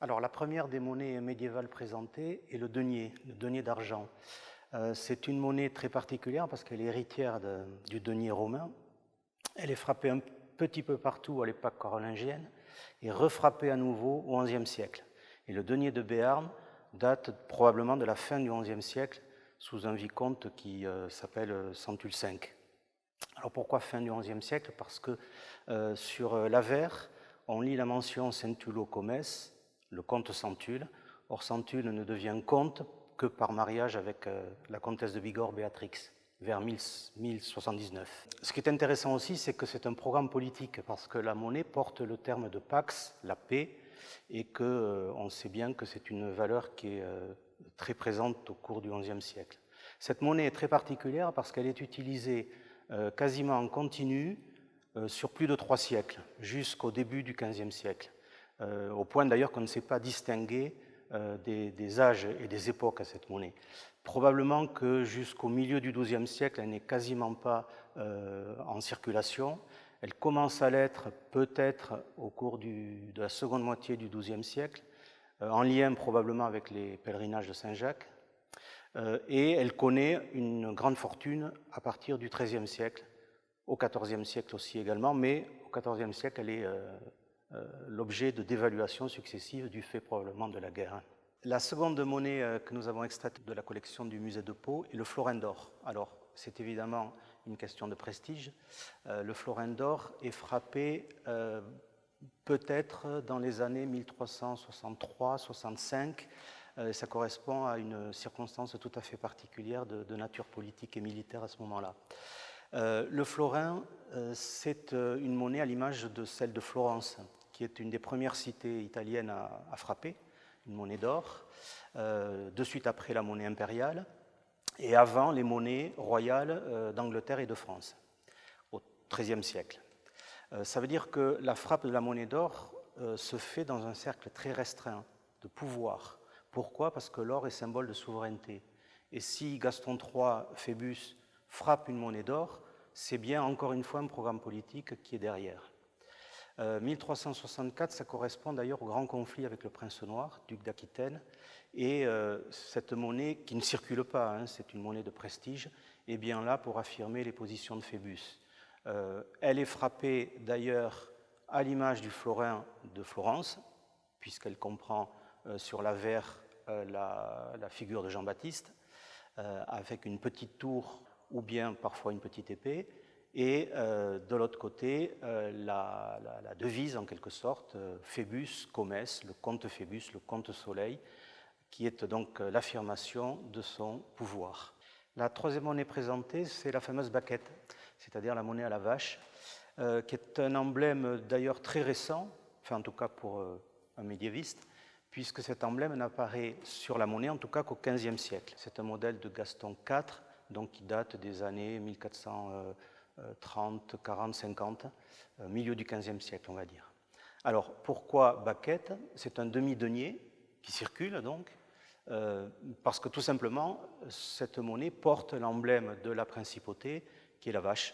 Alors, la première des monnaies médiévales présentées est le denier d'argent. C'est une monnaie très particulière parce qu'elle est héritière du denier romain. Elle est frappée un petit peu partout à l'époque carolingienne et refrappée à nouveau au XIe siècle. Et le denier de Béarn date probablement de la fin du XIe siècle sous un vicomte qui s'appelle Centulle V. Alors pourquoi fin du XIe siècle? Parce que sur l'Avers, on lit la mention Centulo comes, le comte Centulle. Or, Centulle ne devient comte que par mariage avec la comtesse de Bigorre Béatrix, vers 1079. Ce qui est intéressant aussi, c'est que c'est un programme politique, parce que la monnaie porte le terme de pax, la paix, et qu'on sait bien que c'est une valeur qui est très présente au cours du XIe siècle. Cette monnaie est très particulière parce qu'elle est utilisée quasiment en continu sur plus de 3 siècles, jusqu'au début du XVe siècle, au point d'ailleurs qu'on ne sait pas distinguer des âges et des époques à cette monnaie. Probablement que jusqu'au milieu du XIIe siècle, elle n'est quasiment pas en circulation. Elle commence à l'être peut-être au cours de la seconde moitié du XIIe siècle, en lien probablement avec les pèlerinages de Saint-Jacques, et elle connaît une grande fortune à partir du XIIIe siècle, au XIVe siècle aussi également, mais au XIVe siècle, elle est l'objet de dévaluations successives du fait probablement de la guerre. La seconde monnaie que nous avons extraite de la collection du musée de Pau est le florin d'or. Alors, c'est évidemment une question de prestige. Le florin d'or est frappé peut-être dans les années 1363-65. Ça correspond à une circonstance tout à fait particulière de nature politique et militaire à ce moment-là. Le florin, c'est une monnaie à l'image de celle de Florence, qui est une des premières cités italiennes à frapper, une monnaie d'or, de suite après la monnaie impériale, et avant les monnaies royales d'Angleterre et de France, au XIIIe siècle. Ça veut dire que la frappe de la monnaie d'or se fait dans un cercle très restreint de pouvoir. Pourquoi? Parce que l'or est symbole de souveraineté. Et si Gaston III Phébus frappe une monnaie d'or, c'est bien encore une fois un programme politique qui est derrière. 1364, ça correspond d'ailleurs au grand conflit avec le prince noir, duc d'Aquitaine, et cette monnaie qui ne circule pas, hein, c'est une monnaie de prestige, est bien là pour affirmer les positions de Phébus. Elle est frappée d'ailleurs à l'image du florin de Florence, puisqu'elle comprend sur l'avers la figure de Jean-Baptiste, avec une petite tour ou bien parfois une petite épée, et de l'autre côté, la devise en quelque sorte, Phébus comes, le comte Phébus, le comte Soleil, qui est donc l'affirmation de son pouvoir. La troisième monnaie présentée, c'est la fameuse baquette, c'est-à-dire la monnaie à la vache, qui est un emblème d'ailleurs très récent, enfin en tout cas pour un médiéviste, puisque cet emblème n'apparaît sur la monnaie en tout cas qu'au XVe siècle. C'est un modèle de Gaston IV, donc qui date des années 1430, 40, 50, milieu du XVe siècle, on va dire. Alors, pourquoi baquette? C'est un demi-denier qui circule donc, parce que tout simplement, cette monnaie porte l'emblème de la principauté, qui est la vache.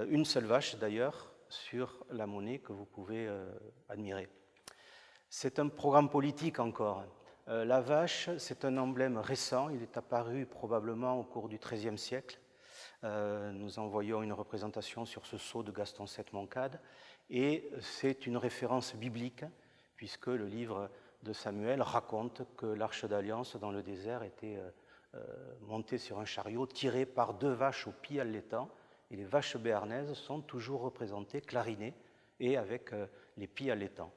Une seule vache, d'ailleurs, sur la monnaie que vous pouvez admirer. C'est un programme politique encore. La vache, c'est un emblème récent, il est apparu probablement au cours du XIIIe siècle. Nous en voyons une représentation sur ce sceau de Gaston VII Moncade, et c'est une référence biblique, puisque le livre de Samuel raconte que l'arche d'alliance dans le désert était montée sur un chariot tiré par 2 vaches au pied allaitant, et les vaches béarnaises sont toujours représentées clarinées et avec les pieds allaitants.